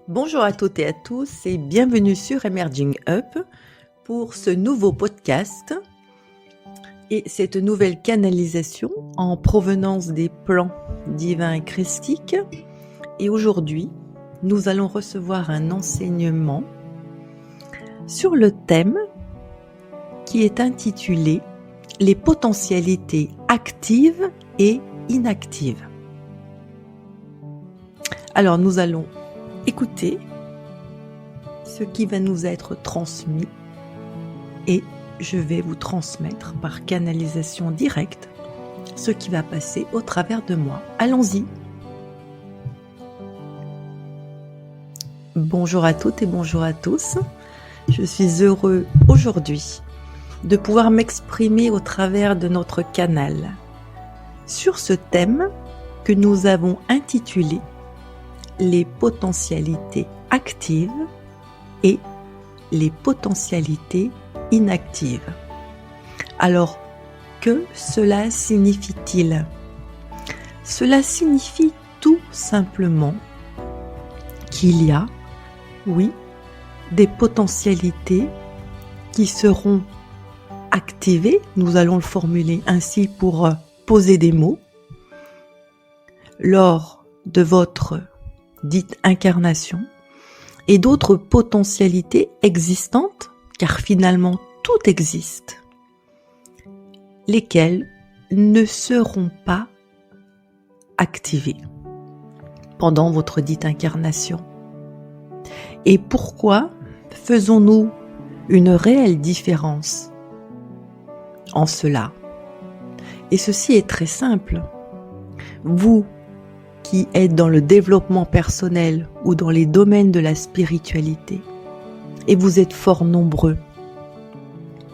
Bonjour à toutes et à tous et bienvenue sur Emerging Up pour ce nouveau podcast et cette nouvelle canalisation en provenance des plans divins et christiques. Et aujourd'hui, nous allons recevoir un enseignement sur le thème qui est intitulé « Les potentialités actives et inactives ». Alors nous allons écoutez ce qui va nous être transmis et je vais vous transmettre par canalisation directe ce qui va passer au travers de moi. Allons-y. Bonjour à toutes et bonjour à tous. Je suis heureux aujourd'hui de pouvoir m'exprimer au travers de notre canal sur ce thème que nous avons intitulé les potentialités actives et les potentialités inactives. Alors, que cela signifie-t-il ? Cela signifie tout simplement qu'il y a, oui, des potentialités qui seront activées, nous allons le formuler ainsi pour poser des mots, lors de votre dite incarnation, et d'autres potentialités existantes, car finalement tout existe, lesquelles ne seront pas activées pendant votre dite incarnation. Et pourquoi faisons-nous une réelle différence en cela ? Et ceci est très simple. Vous qui êtes dans le développement personnel ou dans les domaines de la spiritualité, et vous êtes fort nombreux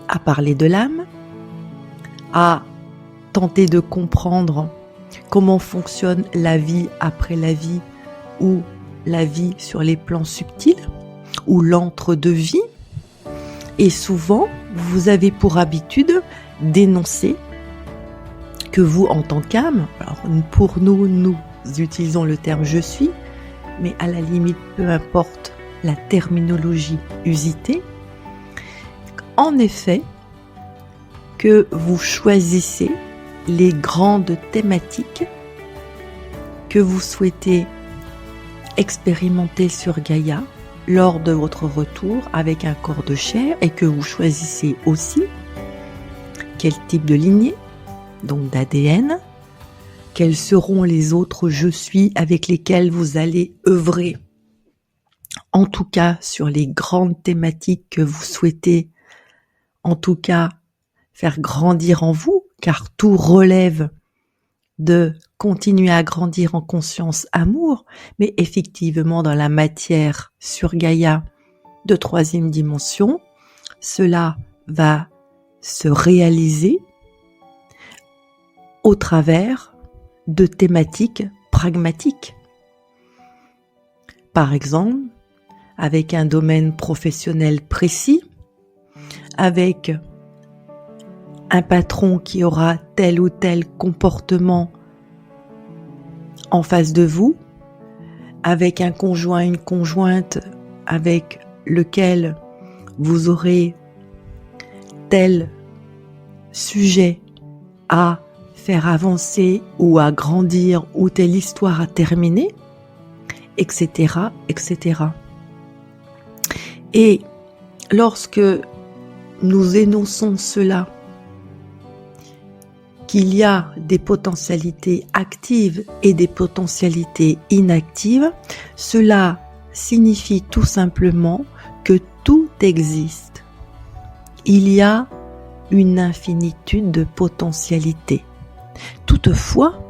à parler de l'âme, à tenter de comprendre comment fonctionne la vie après la vie ou la vie sur les plans subtils ou l'entre-deux-vie, et souvent vous avez pour habitude d'énoncer que vous en tant qu'âme, alors pour nous utilisons le terme « je suis », mais à la limite, peu importe la terminologie usitée, en effet, que vous choisissez les grandes thématiques que vous souhaitez expérimenter sur Gaïa lors de votre retour avec un corps de chair et que vous choisissez aussi quel type de lignée, donc d'ADN, quels seront les autres « je suis » avec lesquels vous allez œuvrer, en tout cas sur les grandes thématiques que vous souhaitez, en tout cas faire grandir en vous, car tout relève de continuer à grandir en conscience, amour, mais effectivement dans la matière sur Gaïa de 3e dimension, cela va se réaliser au travers de thématiques pragmatiques. Par exemple, avec un domaine professionnel précis, avec un patron qui aura tel ou tel comportement en face de vous, avec un conjoint, une conjointe avec lequel vous aurez tel sujet à faire avancer ou à grandir ou telle histoire à terminer, etc., etc. Et lorsque nous énonçons cela, qu'il y a des potentialités actives et des potentialités inactives, cela signifie tout simplement que tout existe. Il y a une infinitude de potentialités. Toutefois,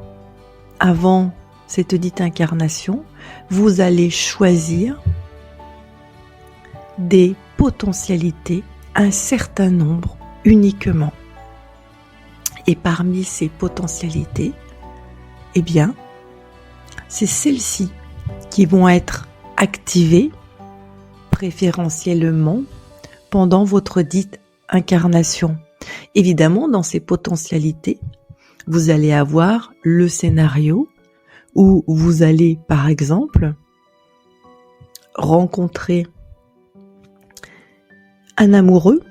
avant cette dite incarnation, vous allez choisir des potentialités, un certain nombre uniquement. Et parmi ces potentialités, eh bien, c'est celles-ci qui vont être activées préférentiellement pendant votre dite incarnation. Évidemment, dans ces potentialités, vous allez avoir le scénario où vous allez, par exemple, rencontrer un amoureux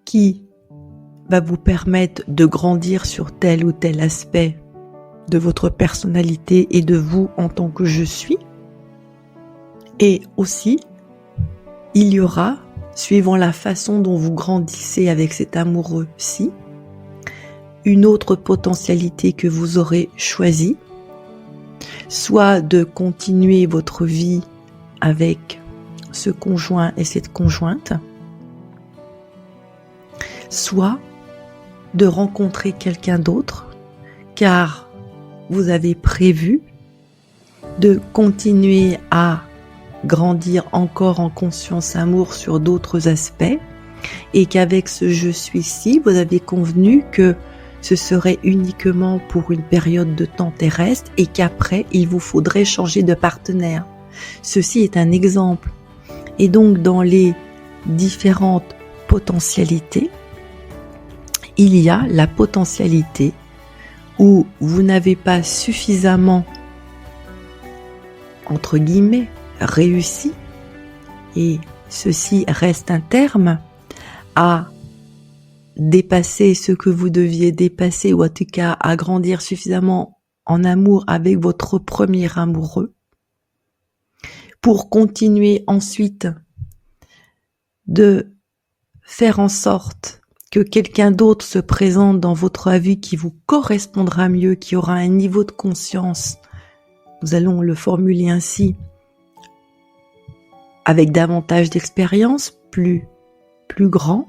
qui va vous permettre de grandir sur tel ou tel aspect de votre personnalité et de vous en tant que je suis. Et aussi, il y aura, suivant la façon dont vous grandissez avec cet amoureux-ci, une autre potentialité que vous aurez choisie, soit de continuer votre vie avec ce conjoint et cette conjointe, soit de rencontrer quelqu'un d'autre, car vous avez prévu de continuer à grandir encore en conscience amour sur d'autres aspects, et qu'avec ce je suis-ci, vous avez convenu que ce serait uniquement pour une période de temps terrestre et qu'après, il vous faudrait changer de partenaire. Ceci est un exemple. Et donc, dans les différentes potentialités, il y a la potentialité où vous n'avez pas suffisamment, entre guillemets, réussi, et ceci reste un terme, à dépasser ce que vous deviez dépasser, ou en tout cas à grandir suffisamment en amour avec votre premier amoureux, pour continuer ensuite de faire en sorte que quelqu'un d'autre se présente dans votre vie qui vous correspondra mieux, qui aura un niveau de conscience, nous allons le formuler ainsi, avec davantage d'expérience, plus grand.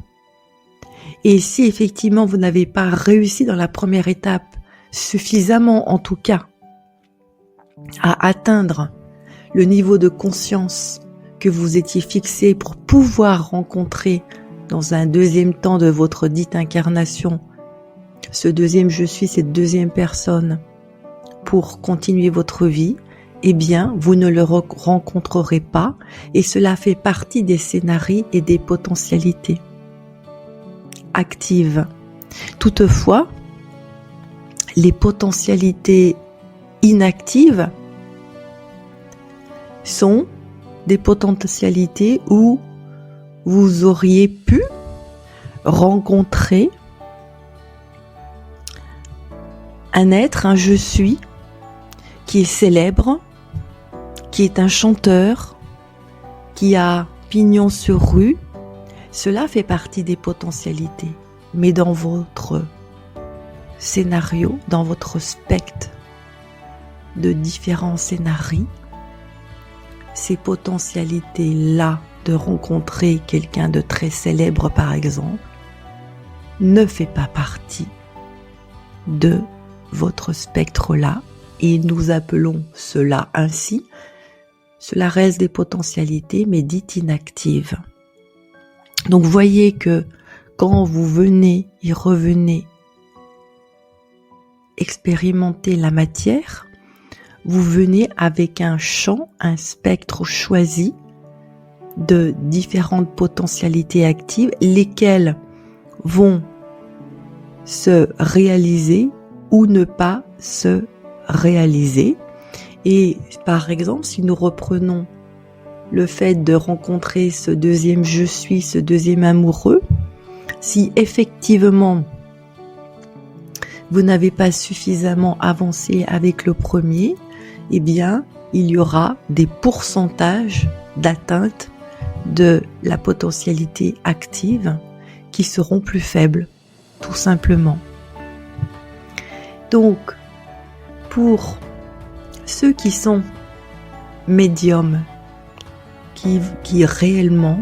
Et si effectivement vous n'avez pas réussi dans la première étape, suffisamment en tout cas, à atteindre le niveau de conscience que vous étiez fixé pour pouvoir rencontrer dans un deuxième temps de votre dite incarnation, ce deuxième je suis, cette deuxième personne, pour continuer votre vie, eh bien, vous ne le rencontrerez pas, et cela fait partie des scénarios et des potentialités actives. Toutefois, les potentialités inactives sont des potentialités où vous auriez pu rencontrer un être, un je suis, qui est célèbre, qui est un chanteur, qui a pignon sur rue. Cela fait partie des potentialités. Mais dans votre scénario, dans votre spectre de différents scénarios, ces potentialités-là de rencontrer quelqu'un de très célèbre par exemple, ne fait pas partie de votre spectre-là, et nous appelons cela ainsi. Cela reste des potentialités mais dites inactives. Donc voyez que quand vous venez et revenez expérimenter la matière, vous venez avec un champ, un spectre choisi de différentes potentialités actives, lesquelles vont se réaliser ou ne pas se réaliser. Et par exemple, si nous reprenons le fait de rencontrer ce deuxième je suis, ce deuxième amoureux, si effectivement vous n'avez pas suffisamment avancé avec le premier, eh bien, il y aura des pourcentages d'atteinte de la potentialité active qui seront plus faibles, tout simplement. Donc, pour ceux qui sont médiums, qui réellement,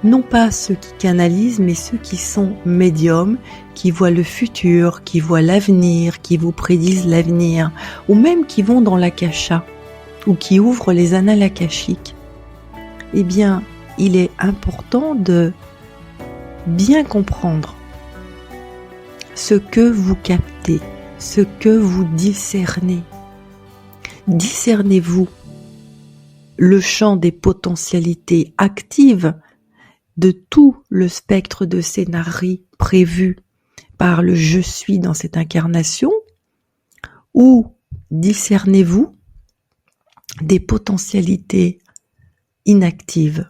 non pas ceux qui canalisent, mais ceux qui sont médiums, qui voient le futur, qui voient l'avenir, qui vous prédisent l'avenir, ou même qui vont dans l'akasha, ou qui ouvrent les annales akashiques, eh bien, il est important de bien comprendre ce que vous captez, ce que vous discernez. Discernez-vous le champ des potentialités actives de tout le spectre de scénarii prévu par le je suis dans cette incarnation, ou discernez-vous des potentialités inactives.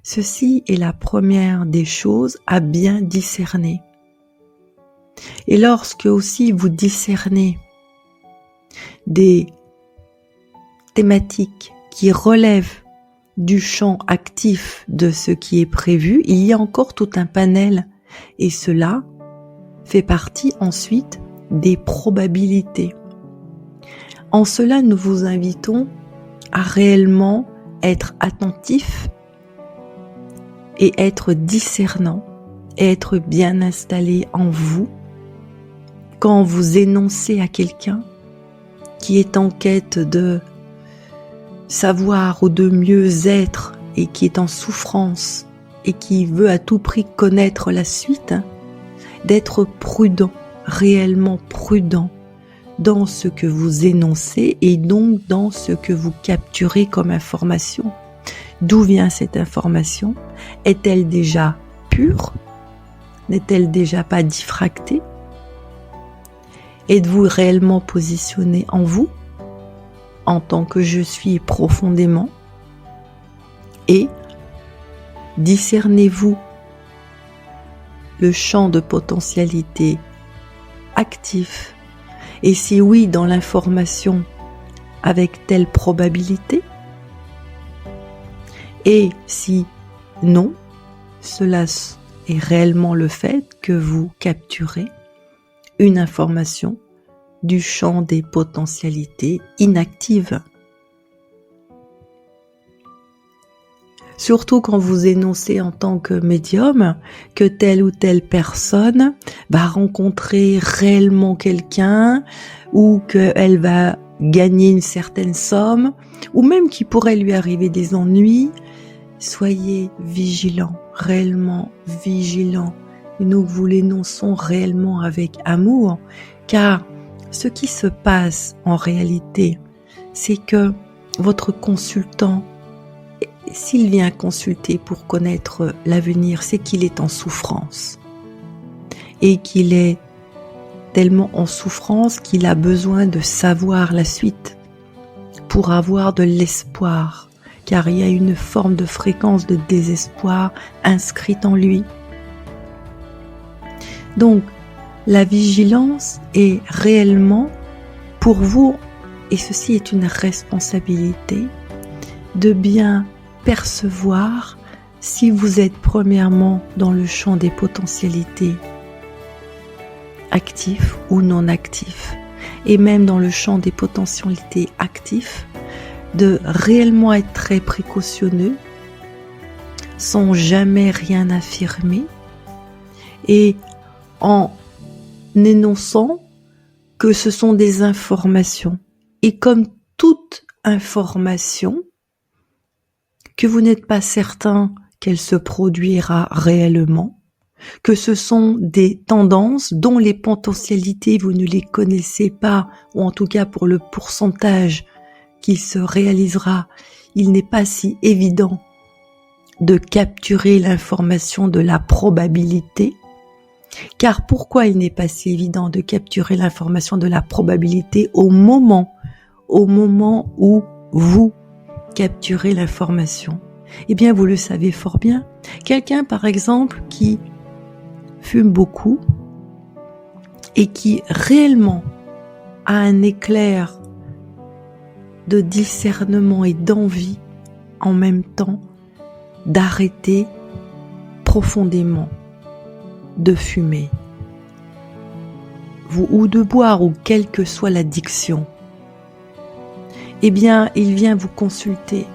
Ceci est la première des choses à bien discerner. Et lorsque aussi vous discernez des thématiques qui relèvent du champ actif de ce qui est prévu, il y a encore tout un panel et cela fait partie ensuite des probabilités. En cela, nous vous invitons à réellement être attentif et être discernant, et être bien installé en vous quand vous énoncez à quelqu'un qui est en quête de savoir ou de mieux être et qui est en souffrance et qui veut à tout prix connaître la suite, d'être prudent, réellement prudent dans ce que vous énoncez et donc dans ce que vous capturez comme information. D'où vient cette information? Est-elle déjà pure? N'est-elle déjà pas diffractée? Êtes-vous réellement positionné en vous, en tant que je suis profondément? Et discernez-vous le champ de potentialité actif? Et si oui, dans l'information, avec telle probabilité? Et si non, cela est réellement le fait que vous capturez une information du champ des potentialités inactives. Surtout quand vous énoncez en tant que médium que telle ou telle personne va rencontrer réellement quelqu'un ou qu'elle va gagner une certaine somme ou même qu'il pourrait lui arriver des ennuis, soyez vigilants, réellement vigilants. Et nous vous l'énonçons réellement avec amour, car ce qui se passe en réalité, c'est que votre consultant, s'il vient consulter pour connaître l'avenir, c'est qu'il est en souffrance. Et qu'il est tellement en souffrance qu'il a besoin de savoir la suite pour avoir de l'espoir, car il y a une forme de fréquence de désespoir inscrite en lui. Donc, la vigilance est réellement pour vous, et ceci est une responsabilité, de bien percevoir si vous êtes premièrement dans le champ des potentialités actifs ou non actifs, et même dans le champ des potentialités actifs, de réellement être très précautionneux, sans jamais rien affirmer, et en énonçant que ce sont des informations. Et comme toute information, que vous n'êtes pas certain qu'elle se produira réellement, que ce sont des tendances dont les potentialités, vous ne les connaissez pas, ou en tout cas pour le pourcentage qui se réalisera, il n'est pas si évident de capturer l'information de la probabilité. Car pourquoi il n'est pas si évident de capturer l'information de la probabilité au moment où vous capturez l'information? Eh bien, vous le savez fort bien. Quelqu'un, par exemple, qui fume beaucoup et qui réellement a un éclair de discernement et d'envie en même temps d'arrêter profondément de fumer ou de boire ou quelle que soit l'addiction, eh bien, il vient vous consulter.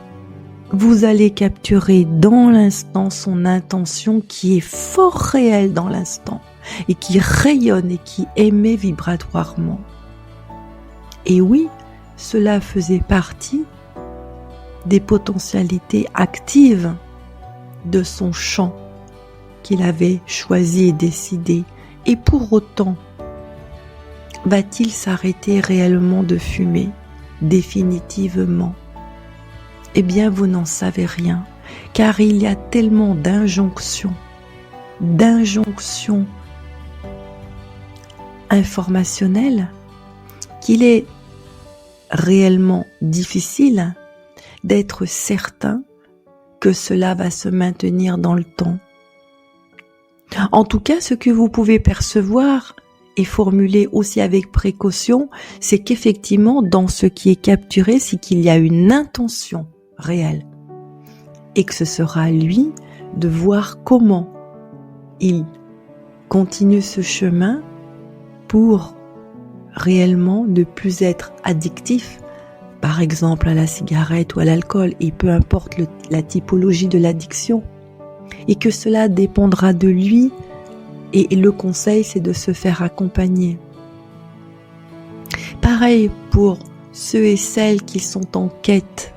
Vous allez capturer dans l'instant son intention qui est fort réelle dans l'instant et qui rayonne et qui émet vibratoirement. Et oui, cela faisait partie des potentialités actives de son champ qu'il avait choisi et décidé. Et pour autant, va-t-il s'arrêter réellement de fumer définitivement? Eh bien, vous n'en savez rien, car il y a tellement d'injonctions informationnelles qu'il est réellement difficile d'être certain que cela va se maintenir dans le temps. En tout cas, ce que vous pouvez percevoir et formuler aussi avec précaution, c'est qu'effectivement, dans ce qui est capturé, c'est qu'il y a une intention réelle. Et que ce sera à lui de voir comment il continue ce chemin pour réellement ne plus être addictif, par exemple à la cigarette ou à l'alcool, et peu importe la typologie de l'addiction. Et que cela dépendra de lui, et le conseil, c'est de se faire accompagner. Pareil pour ceux et celles qui sont en quête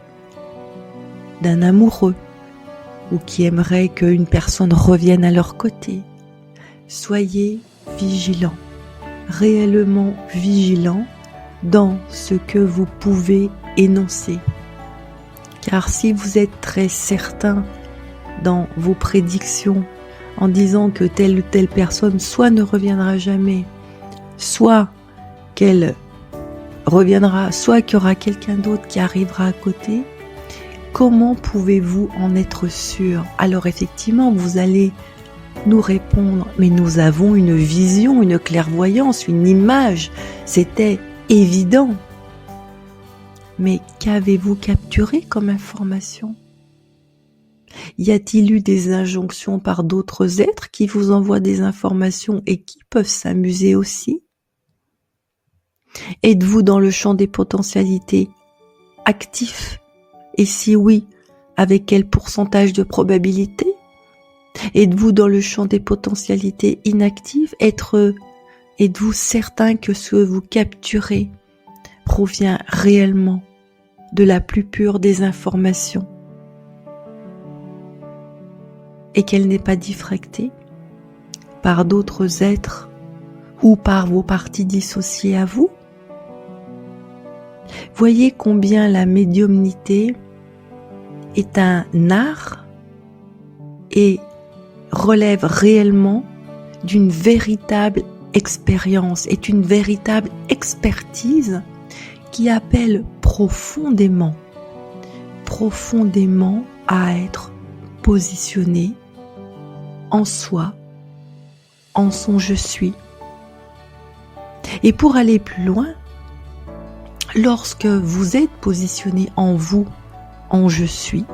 d'un amoureux ou qui aimeraient qu'une personne revienne à leur côté. Soyez vigilants, réellement vigilants dans ce que vous pouvez énoncer. Car si vous êtes très certain dans vos prédictions en disant que telle ou telle personne soit ne reviendra jamais, soit qu'elle reviendra, soit qu'il y aura quelqu'un d'autre qui arrivera à côté, comment pouvez-vous en être sûr? Alors effectivement, vous allez nous répondre, mais nous avons une vision, une clairvoyance, une image, c'était évident. Mais qu'avez-vous capturé comme information? Y a-t-il eu des injonctions par d'autres êtres qui vous envoient des informations et qui peuvent s'amuser aussi? Êtes-vous dans le champ des potentialités actif? Et si oui, avec quel pourcentage de probabilité? Êtes-vous dans le champ des potentialités inactives? Êtes-vous certain que ce que vous capturez provient réellement de la plus pure des informations et qu'elle n'est pas diffractée par d'autres êtres ou par vos parties dissociées à vous? Voyez combien la médiumnité est un art et relève réellement d'une véritable expérience, est une véritable expertise qui appelle profondément à être positionné en soi, en son je suis. Et pour aller plus loin, lorsque vous êtes positionné en vous, en je suis,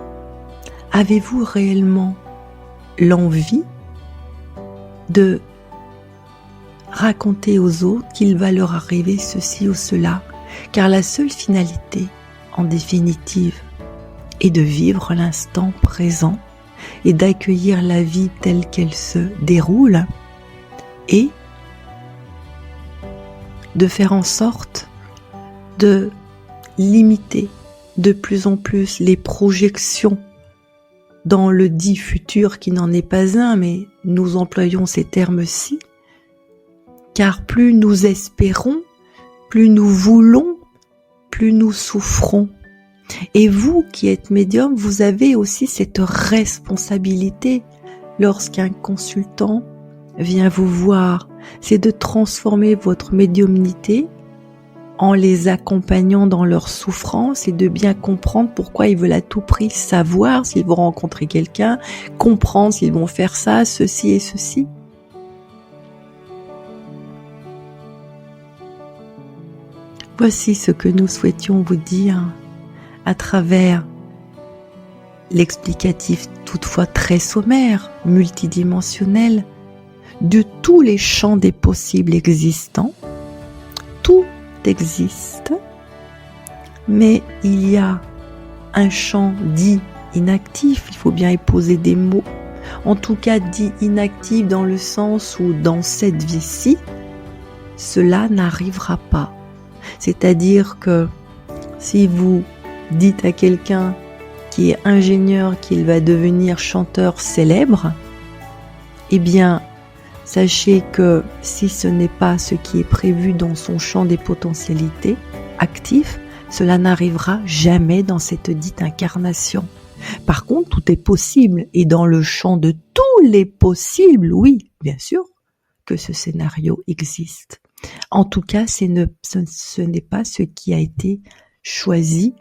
avez-vous réellement l'envie de raconter aux autres qu'il va leur arriver ceci ou cela? Car la seule finalité, en définitive, est de vivre l'instant présent et d'accueillir la vie telle qu'elle se déroule et de faire en sorte de limiter de plus en plus les projections dans le dit futur qui n'en est pas un, mais nous employons ces termes-ci, car plus nous espérons, plus nous voulons, plus nous souffrons. Et vous qui êtes médium, vous avez aussi cette responsabilité lorsqu'un consultant vient vous voir, c'est de transformer votre médiumnité en les accompagnant dans leur souffrance et de bien comprendre pourquoi ils veulent à tout prix savoir s'ils vont rencontrer quelqu'un, comprendre s'ils vont faire ça, ceci et ceci. Voici ce que nous souhaitions vous dire à travers l'explicatif toutefois très sommaire, multidimensionnel, de tous les champs des possibles existants. Tout existe, mais il y a un champ dit inactif, il faut bien y poser des mots, en tout cas dit inactif dans le sens où dans cette vie-ci, cela n'arrivera pas. C'est-à-dire que si vous dites à quelqu'un qui est ingénieur qu'il va devenir chanteur célèbre, eh bien, sachez que si ce n'est pas ce qui est prévu dans son champ des potentialités actifs, cela n'arrivera jamais dans cette dite incarnation. Par contre, tout est possible et dans le champ de tous les possibles, oui, bien sûr que ce scénario existe. En tout cas, ce n'est pas ce qui a été choisi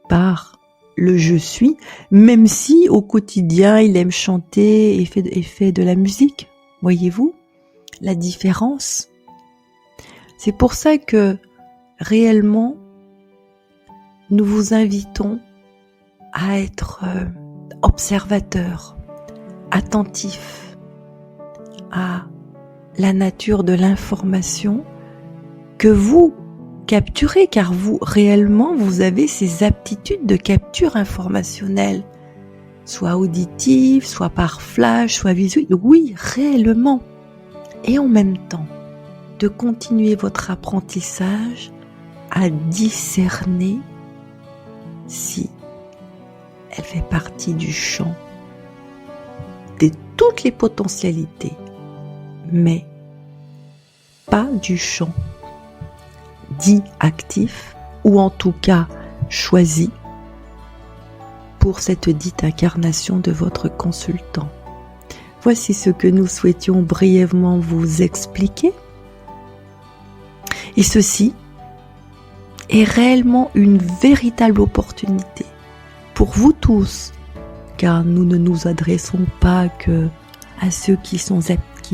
par le je suis, même si au quotidien il aime chanter et fait de la musique. Voyez-vous la différence? C'est pour ça que réellement nous vous invitons à être observateur, attentif à la nature de l'information que vous capturez, car vous, réellement, vous avez ces aptitudes de capture informationnelle, soit auditive, soit par flash, soit visuelle, oui, réellement. Et en même temps, de continuer votre apprentissage à discerner si elle fait partie du champ de toutes les potentialités, mais pas du champ dit actif, ou en tout cas choisi pour cette dite incarnation de votre consultant. Voici ce que nous souhaitions brièvement vous expliquer. Et ceci est réellement une véritable opportunité pour vous tous, car nous ne nous adressons pas que à ceux qui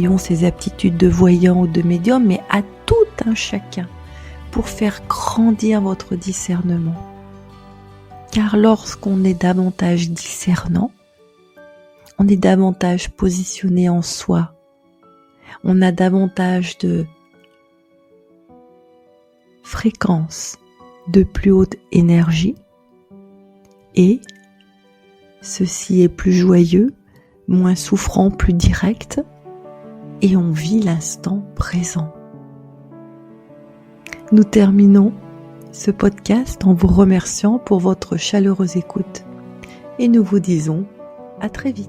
ont ces aptitudes de voyant ou de médium, mais à tout un chacun, pour faire grandir votre discernement. Car lorsqu'on est davantage discernant, on est davantage positionné en soi, on a davantage de fréquences de plus haute énergie, et ceci est plus joyeux, moins souffrant, plus direct, et on vit l'instant présent. Nous terminons ce podcast en vous remerciant pour votre chaleureuse écoute et nous vous disons à très vite.